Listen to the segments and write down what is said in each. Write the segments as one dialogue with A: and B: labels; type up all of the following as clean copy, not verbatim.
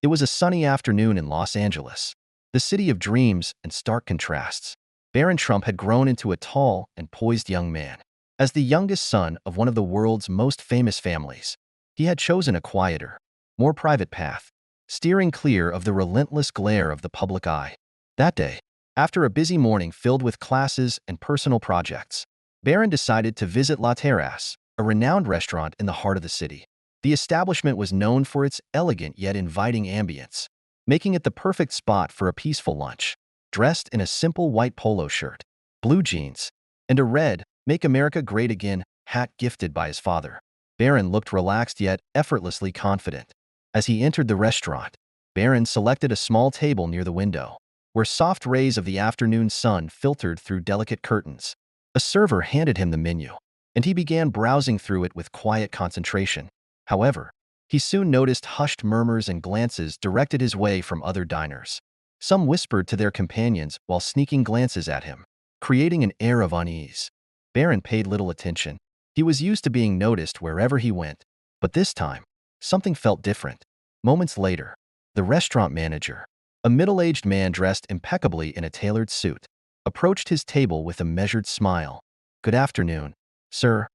A: It was a sunny afternoon in Los Angeles, the city of dreams and stark contrasts. Barron Trump had grown into a tall and poised young man. As the youngest son of one of the world's most famous families, he had chosen a quieter, more private path, steering clear of the relentless glare of the public eye. That day, after a busy morning filled with classes and personal projects, Barron decided to visit La Terrasse, a renowned restaurant in the heart of the city. The establishment was known for its elegant yet inviting ambience, making it the perfect spot for a peaceful lunch. Dressed in a simple white polo shirt, blue jeans, and a red "Make America Great Again" hat gifted by his father, Barron looked relaxed yet effortlessly confident. As he entered the restaurant, Barron selected a small table near the window, where soft rays of the afternoon sun filtered through delicate curtains. A server handed him the menu, and he began browsing through it with quiet concentration. However, he soon noticed hushed murmurs and glances directed his way from other diners. Some whispered to their companions while sneaking glances at him, creating an air of unease. Barron paid little attention. He was used to being noticed wherever he went, but this time, something felt different. Moments later, the restaurant manager, a middle-aged man dressed impeccably in a tailored suit, approached his table with a measured smile. "Good afternoon, sir,"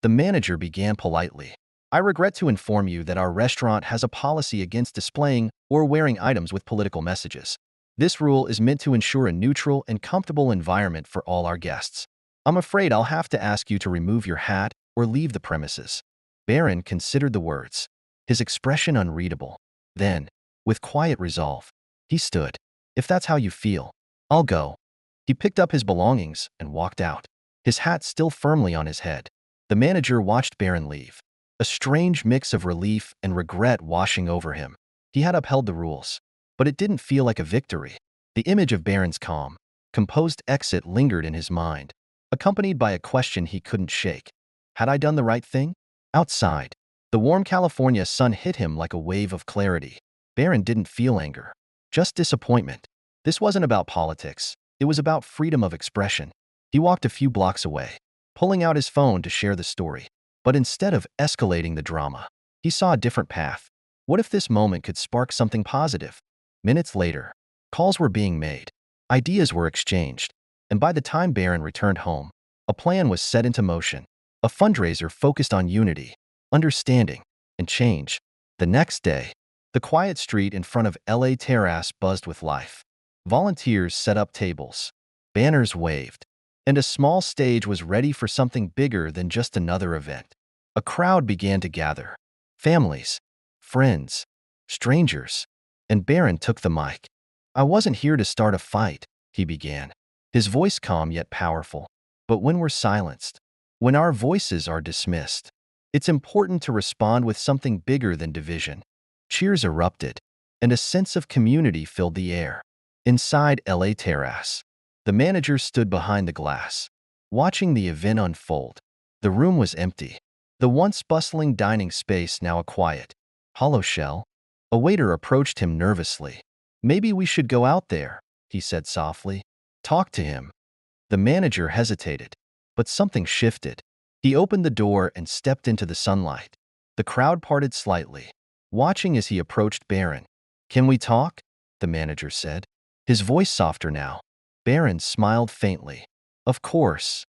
A: the manager began politely. "I regret to inform you that our restaurant has a policy against displaying or wearing items with political messages. This rule is meant to ensure a neutral and comfortable environment for all our guests. I'm afraid I'll have to ask you to remove your hat or leave the premises." Barron considered the words, his expression unreadable. Then, with quiet resolve, he stood. "If that's how you feel, I'll go." He picked up his belongings and walked out, his hat still firmly on his head. The manager watched Barron leave, a strange mix of relief and regret washing over him. He had upheld the rules, but it didn't feel like a victory. The image of Barron's calm, composed exit lingered in his mind, accompanied by a question he couldn't shake. Had I done the right thing? Outside, the warm California sun hit him like a wave of clarity. Barron didn't feel anger, just disappointment. This wasn't about politics. It was about freedom of expression. He walked a few blocks away, pulling out his phone to share the story. But instead of escalating the drama, he saw a different path. What if this moment could spark something positive? Minutes later, calls were being made, ideas were exchanged, and by the time Barron returned home, a plan was set into motion. A fundraiser focused on unity, understanding, and change. The next day, the quiet street in front of LA Terrasse buzzed with life. Volunteers set up tables, banners waved, and a small stage was ready for something bigger than just another event. A crowd began to gather. Families, friends, strangers, and Barron took the mic. "I wasn't here to start a fight," he began, his voice calm yet powerful. "But when we're silenced, when our voices are dismissed, it's important to respond with something bigger than division." Cheers erupted, and a sense of community filled the air. Inside LA Terrasse, the manager stood behind the glass, watching the event unfold. The room was empty, the once bustling dining space now a quiet, hollow shell. A waiter approached him nervously. "Maybe we should go out there," he said softly. "Talk to him." The manager hesitated, but something shifted. He opened the door and stepped into the sunlight. The crowd parted slightly, watching as he approached Barron. "Can we talk?" the manager said, his voice softer now. Barron smiled faintly. Of course.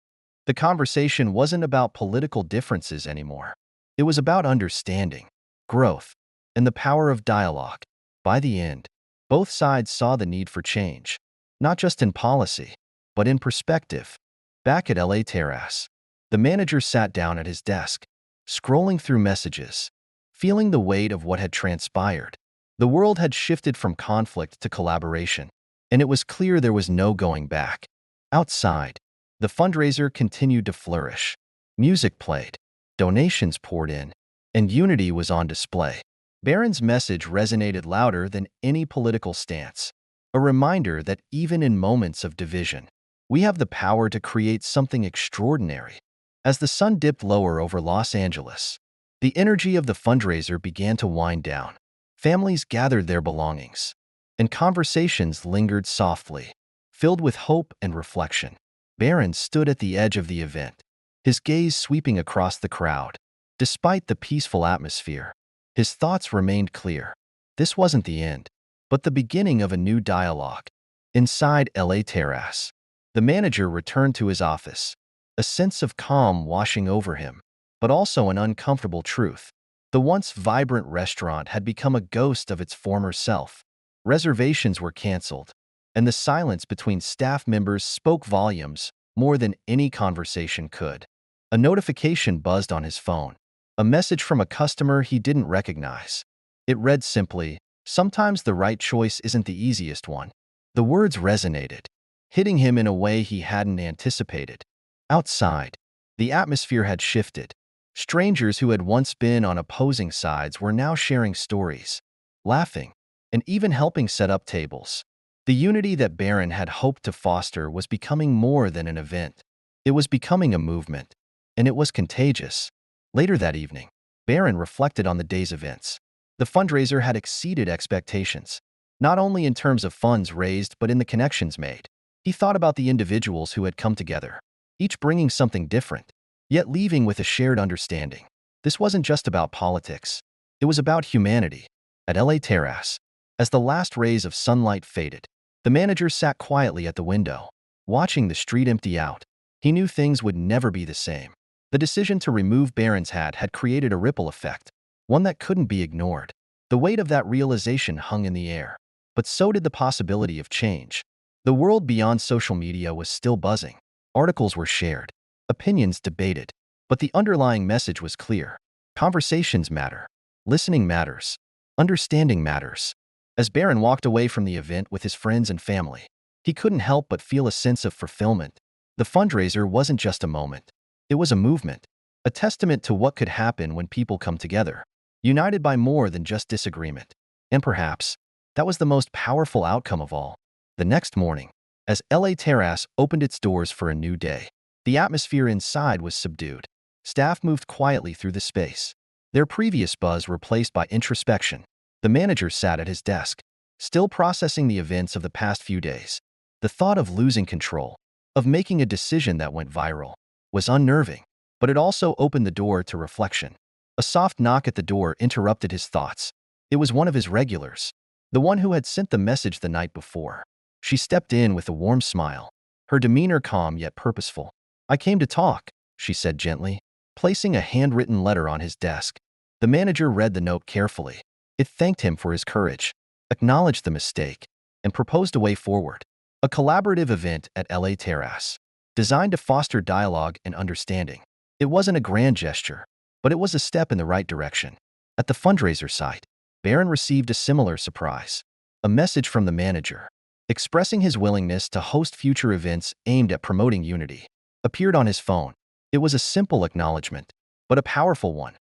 A: The conversation wasn't about political differences anymore. It was about understanding, growth, and the power of dialogue. By the end, both sides saw the need for change, not just in policy, but in perspective. Back at LA Terrasse, the manager sat down at his desk, scrolling through messages, feeling the weight of what had transpired. The world had shifted from conflict to collaboration, and it was clear there was no going back. Outside, the fundraiser continued to flourish. Music played, donations poured in, and unity was on display. Barron's message resonated louder than any political stance, a reminder that even in moments of division, we have the power to create something extraordinary. As the sun dipped lower over Los Angeles, the energy of the fundraiser began to wind down. Families gathered their belongings, and conversations lingered softly, filled with hope and reflection. Barron stood at the edge of the event, his gaze sweeping across the crowd. Despite the peaceful atmosphere, his thoughts remained clear. This wasn't the end, but the beginning of a new dialogue. Inside LA Terrasse, the manager returned to his office, a sense of calm washing over him, but also an uncomfortable truth. The once vibrant restaurant had become a ghost of its former self. Reservations were canceled, and the silence between staff members spoke volumes more than any conversation could. A notification buzzed on his phone, a message from a customer he didn't recognize. It read simply, "Sometimes the right choice isn't the easiest one." The words resonated, hitting him in a way he hadn't anticipated. Outside, the atmosphere had shifted. Strangers who had once been on opposing sides were now sharing stories, laughing, and even helping set up tables. The unity that Barron had hoped to foster was becoming more than an event. It was becoming a movement, and it was contagious. Later that evening, Barron reflected on the day's events. The fundraiser had exceeded expectations, not only in terms of funds raised but in the connections made. He thought about the individuals who had come together, each bringing something different, yet leaving with a shared understanding. This wasn't just about politics. It was about humanity. At LA Terrasse, as the last rays of sunlight faded, the manager sat quietly at the window, watching the street empty out. He knew things would never be the same. The decision to remove Barron's hat had created a ripple effect, one that couldn't be ignored. The weight of that realization hung in the air, but so did the possibility of change. The world beyond social media was still buzzing. Articles were shared, opinions debated, but the underlying message was clear. Conversations matter. Listening matters. Understanding matters. As Barron walked away from the event with his friends and family, he couldn't help but feel a sense of fulfillment. The fundraiser wasn't just a moment. It was a movement, a testament to what could happen when people come together, united by more than just disagreement. And perhaps, that was the most powerful outcome of all. The next morning, as LA Terrasse opened its doors for a new day, the atmosphere inside was subdued. Staff moved quietly through the space, their previous buzz replaced by introspection. The manager sat at his desk, still processing the events of the past few days. The thought of losing control, of making a decision that went viral, was unnerving, but it also opened the door to reflection. A soft knock at the door interrupted his thoughts. It was one of his regulars, the one who had sent the message the night before. She stepped in with a warm smile, her demeanor calm yet purposeful. "I came to talk," she said gently, placing a handwritten letter on his desk. The manager read the note carefully. It thanked him for his courage, acknowledged the mistake, and proposed a way forward. A collaborative event at LA Terrasse, designed to foster dialogue and understanding. It wasn't a grand gesture, but it was a step in the right direction. At the fundraiser site, Barron received a similar surprise. A message from the manager, expressing his willingness to host future events aimed at promoting unity, appeared on his phone. It was a simple acknowledgement, but a powerful one.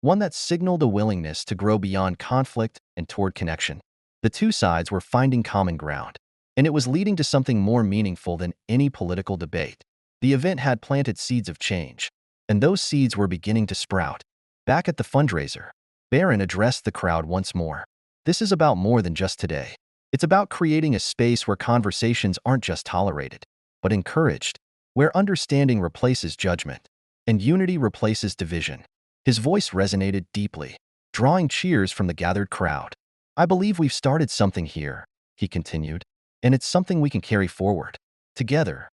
A: One that signaled a willingness to grow beyond conflict and toward connection. The two sides were finding common ground, and it was leading to something more meaningful than any political debate. The event had planted seeds of change, and those seeds were beginning to sprout. Back at the fundraiser, Barron addressed the crowd once more. This is about more than just today. It's about creating a space where conversations aren't just tolerated, but encouraged, where understanding replaces judgment, and unity replaces division. His voice resonated deeply, drawing cheers from the gathered crowd. "I believe we've started something here," he continued, "and it's something we can carry forward, together."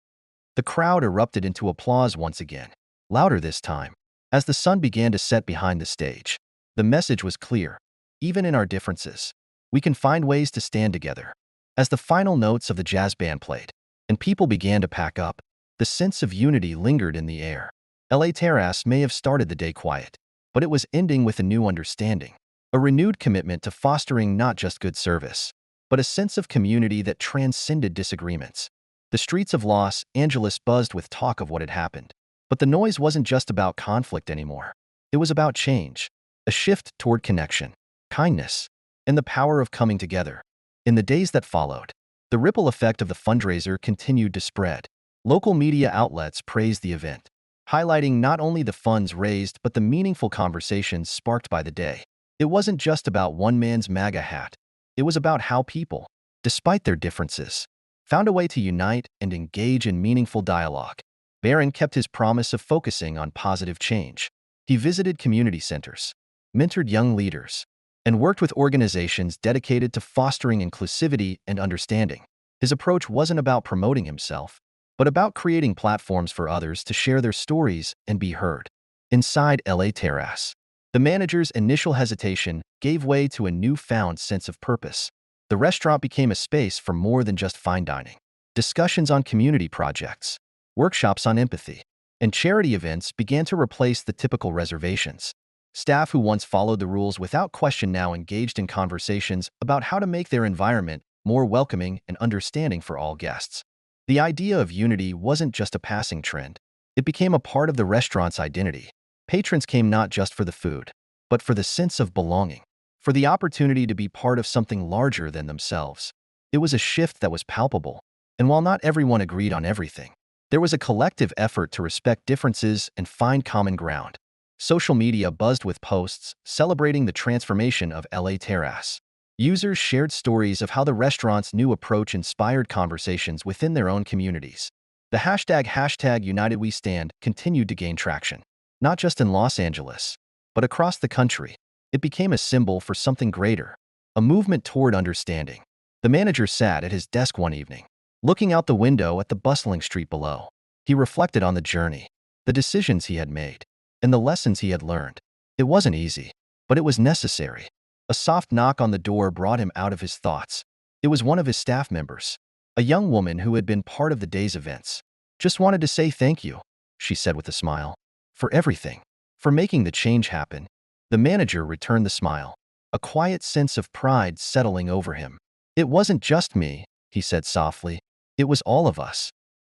A: The crowd erupted into applause once again, louder this time. As the sun began to set behind the stage, the message was clear. Even in our differences, we can find ways to stand together. As the final notes of the jazz band played, and people began to pack up, the sense of unity lingered in the air. LA Terrasse may have started the day quiet, but it was ending with a new understanding, a renewed commitment to fostering not just good service, but a sense of community that transcended disagreements. The streets of Los Angeles buzzed with talk of what had happened, but the noise wasn't just about conflict anymore. It was about change, a shift toward connection, kindness, and the power of coming together. In the days that followed, the ripple effect of the fundraiser continued to spread. Local media outlets praised the event, highlighting not only the funds raised but the meaningful conversations sparked by the day. It wasn't just about one man's MAGA hat. It was about how people, despite their differences, found a way to unite and engage in meaningful dialogue. Barron kept his promise of focusing on positive change. He visited community centers, mentored young leaders, and worked with organizations dedicated to fostering inclusivity and understanding. His approach wasn't about promoting himself, but about creating platforms for others to share their stories and be heard. Inside LA Terrasse, the manager's initial hesitation gave way to a newfound sense of purpose. The restaurant became a space for more than just fine dining. Discussions on community projects, workshops on empathy, and charity events began to replace the typical reservations. Staff who once followed the rules without question now engaged in conversations about how to make their environment more welcoming and understanding for all guests. The idea of unity wasn't just a passing trend. It became a part of the restaurant's identity. Patrons came not just for the food, but for the sense of belonging, for the opportunity to be part of something larger than themselves. It was a shift that was palpable, and while not everyone agreed on everything, there was a collective effort to respect differences and find common ground. Social media buzzed with posts celebrating the transformation of LA Terrasse. Users shared stories of how the restaurant's new approach inspired conversations within their own communities. The hashtag #UnitedWeStand continued to gain traction, not just in Los Angeles, but across the country. It became a symbol for something greater, a movement toward understanding. The manager sat at his desk one evening, looking out the window at the bustling street below. He reflected on the journey, the decisions he had made, and the lessons he had learned. It wasn't easy, but it was necessary. A soft knock on the door brought him out of his thoughts. It was one of his staff members, a young woman who had been part of the day's events. "Just wanted to say thank you," she said with a smile, "for everything, for making the change happen." The manager returned the smile, a quiet sense of pride settling over him. "It wasn't just me," he said softly. "It was all of us."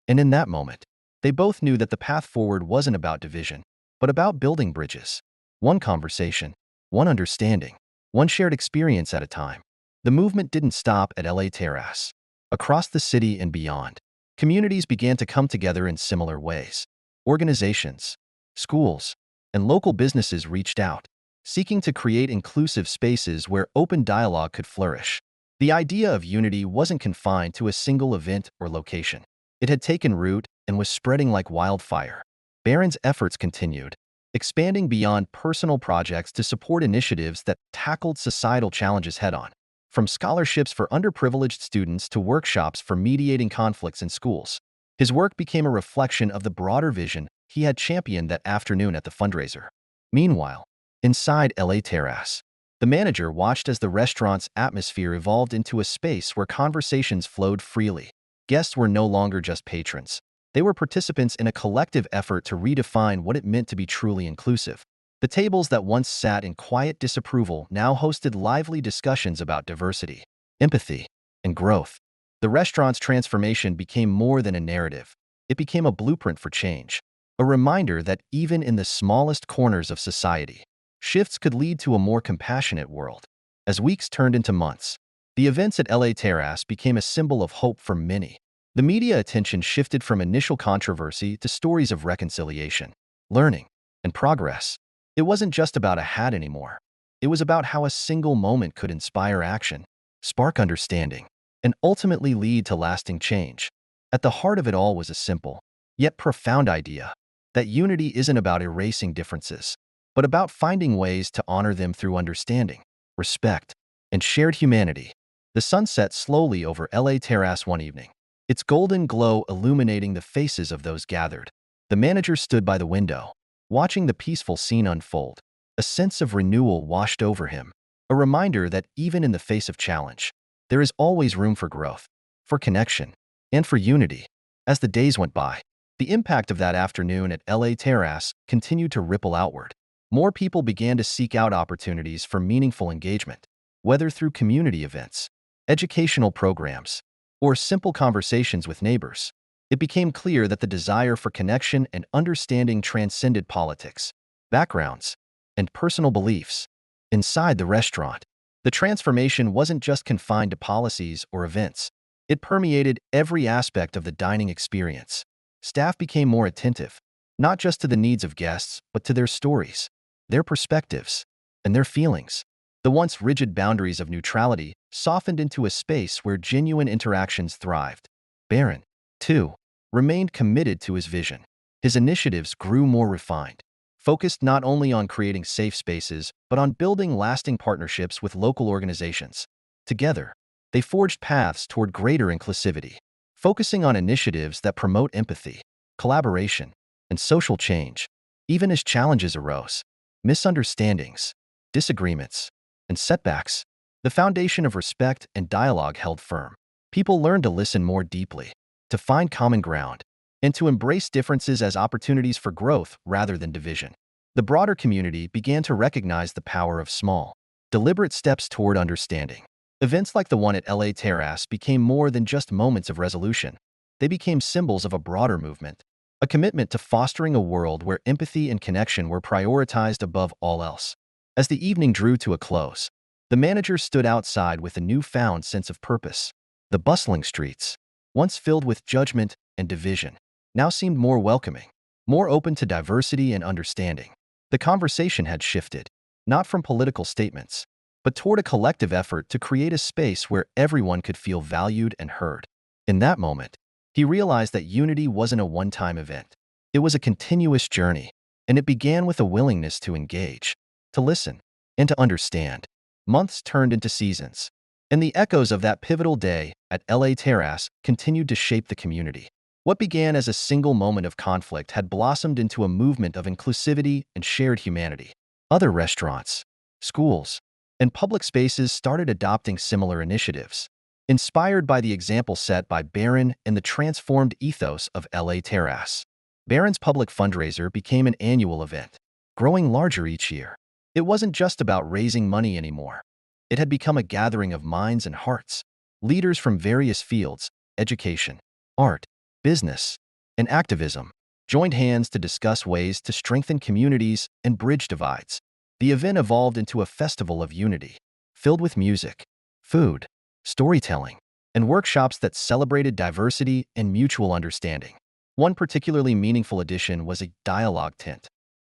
A: And in that moment, they both knew that the path forward wasn't about division, but about building bridges. One conversation, one understanding, one shared experience at a time. The movement didn't stop at LA Terrasse. Across the city and beyond, communities began to come together in similar ways. Organizations, schools, and local businesses reached out, seeking to create inclusive spaces where open dialogue could flourish. The idea of unity wasn't confined to a single event or location. It had taken root and was spreading like wildfire. Barron's efforts continued, expanding beyond personal projects to support initiatives that tackled societal challenges head-on. From scholarships for underprivileged students to workshops for mediating conflicts in schools, his work became a reflection of the broader vision he had championed that afternoon at the fundraiser. Meanwhile, inside LA Terrasse, the manager watched as the restaurant's atmosphere evolved into a space where conversations flowed freely. Guests were no longer just patrons. They were participants in a collective effort to redefine what it meant to be truly inclusive. The tables that once sat in quiet disapproval now hosted lively discussions about diversity, empathy, and growth. The restaurant's transformation became more than a narrative. It became a blueprint for change, a reminder that even in the smallest corners of society, shifts could lead to a more compassionate world. As weeks turned into months, the events at LA Terrasse became a symbol of hope for many. The media attention shifted from initial controversy to stories of reconciliation, learning, and progress. It wasn't just about a hat anymore. It was about how a single moment could inspire action, spark understanding, and ultimately lead to lasting change. At the heart of it all was a simple, yet profound idea that unity isn't about erasing differences, but about finding ways to honor them through understanding, respect, and shared humanity. The sun set slowly over LA Terrasse one evening, its golden glow illuminating the faces of those gathered. The manager stood by the window, watching the peaceful scene unfold. A sense of renewal washed over him, a reminder that even in the face of challenge, there is always room for growth, for connection, and for unity. As the days went by, the impact of that afternoon at LA Terrasse continued to ripple outward. More people began to seek out opportunities for meaningful engagement, whether through community events, educational programs, or simple conversations with neighbors. It became clear that the desire for connection and understanding transcended politics, backgrounds, and personal beliefs. Inside the restaurant, the transformation wasn't just confined to policies or events. It permeated every aspect of the dining experience. Staff became more attentive, not just to the needs of guests, but to their stories, their perspectives, and their feelings. The once rigid boundaries of neutrality softened into a space where genuine interactions thrived. Barron, too, remained committed to his vision. His initiatives grew more refined, focused not only on creating safe spaces, but on building lasting partnerships with local organizations. Together, they forged paths toward greater inclusivity, focusing on initiatives that promote empathy, collaboration, and social change. Even as challenges arose, misunderstandings, disagreements, and setbacks, the foundation of respect and dialogue held firm. People learned to listen more deeply, to find common ground, and to embrace differences as opportunities for growth rather than division. The broader community began to recognize the power of small, deliberate steps toward understanding. Events like the one at LA Terrasse became more than just moments of resolution. They became symbols of a broader movement, a commitment to fostering a world where empathy and connection were prioritized above all else. As the evening drew to a close, the manager stood outside with a newfound sense of purpose. The bustling streets, once filled with judgment and division, now seemed more welcoming, more open to diversity and understanding. The conversation had shifted, not from political statements, but toward a collective effort to create a space where everyone could feel valued and heard. In that moment, he realized that unity wasn't a one-time event. It was a continuous journey, and it began with a willingness to engage, to listen, and to understand. Months turned into seasons, and the echoes of that pivotal day at LA Terrasse continued to shape the community. What began as a single moment of conflict had blossomed into a movement of inclusivity and shared humanity. Other restaurants, schools, and public spaces started adopting similar initiatives, inspired by the example set by Barron and the transformed ethos of LA Terrasse. Barron's public fundraiser became an annual event, growing larger each year. It wasn't just about raising money anymore. It had become a gathering of minds and hearts. Leaders from various fields, education, art, business, and activism, joined hands to discuss ways to strengthen communities and bridge divides. The event evolved into a festival of unity, filled with music, food, storytelling, and workshops that celebrated diversity and mutual understanding. One particularly meaningful addition was a dialogue tent,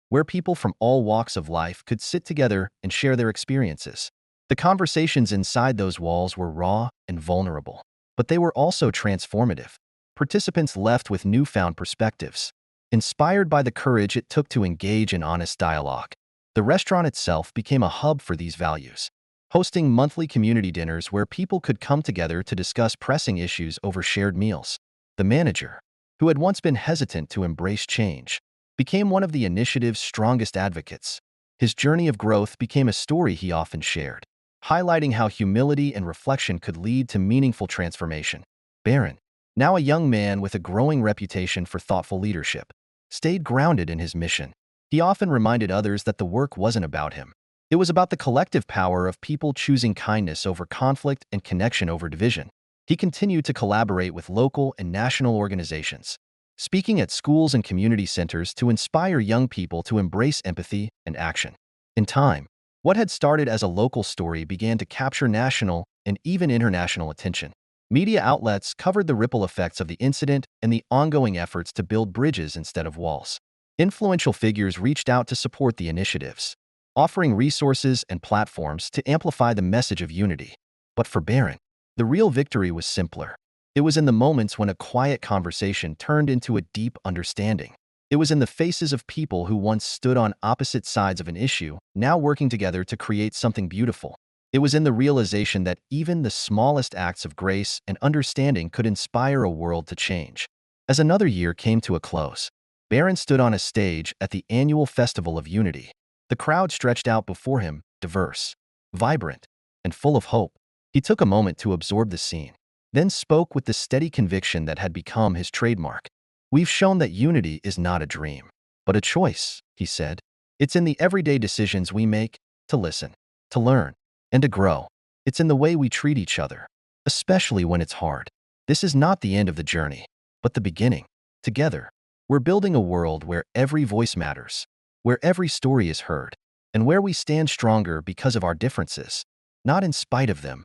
A: where people from all walks of life could sit together and share their experiences. The conversations inside those walls were raw and vulnerable, but they were also transformative. Participants left with newfound perspectives, inspired by the courage it took to engage in honest dialogue. The restaurant itself became a hub for these values, hosting monthly community dinners where people could come together to discuss pressing issues over shared meals. The manager, who had once been hesitant to embrace change, became one of the initiative's strongest advocates. His journey of growth became a story he often shared, highlighting how humility and reflection could lead to meaningful transformation. Barron, now a young man with a growing reputation for thoughtful leadership, stayed grounded in his mission. He often reminded others that the work wasn't about him. It was about the collective power of people choosing kindness over conflict and connection over division. He continued to collaborate with local and national organizations, speaking at schools and community centers to inspire young people to embrace empathy and action. In time, what had started as a local story began to capture national and even international attention. Media outlets covered the ripple effects of the incident and the ongoing efforts to build bridges instead of walls. Influential figures reached out to support the initiatives, offering resources and platforms to amplify the message of unity. But for Barron, the real victory was simpler. It was in the moments when a quiet conversation turned into a deep understanding. It was in the faces of people who once stood on opposite sides of an issue, now working together to create something beautiful. It was in the realization that even the smallest acts of grace and understanding could inspire a world to change. As another year came to a close, Barron stood on a stage at the annual Festival of Unity. The crowd stretched out before him, diverse, vibrant, and full of hope. He took a moment to absorb the scene, then spoke with the steady conviction that had become his trademark. "We've shown that unity is not a dream, but a choice," he said. "It's in the everyday decisions we make, to listen, to learn, and to grow. It's in the way we treat each other, especially when it's hard. This is not the end of the journey, but the beginning. Together, we're building a world where every voice matters, where every story is heard, and where we stand stronger because of our differences, not in spite of them."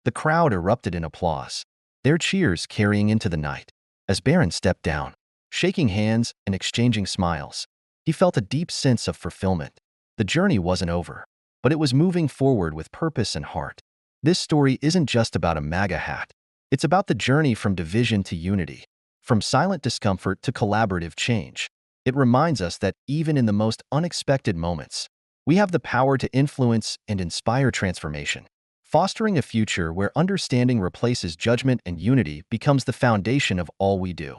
A: The crowd erupted in applause, their cheers carrying into the night. As Barron stepped down, shaking hands and exchanging smiles, he felt a deep sense of fulfillment. The journey wasn't over, but it was moving forward with purpose and heart. This story isn't just about a MAGA hat. It's about the journey from division to unity, from silent discomfort to collaborative change. It reminds us that even in the most unexpected moments, we have the power to influence and inspire transformation. Fostering a future where understanding replaces judgment and unity becomes the foundation of all we do.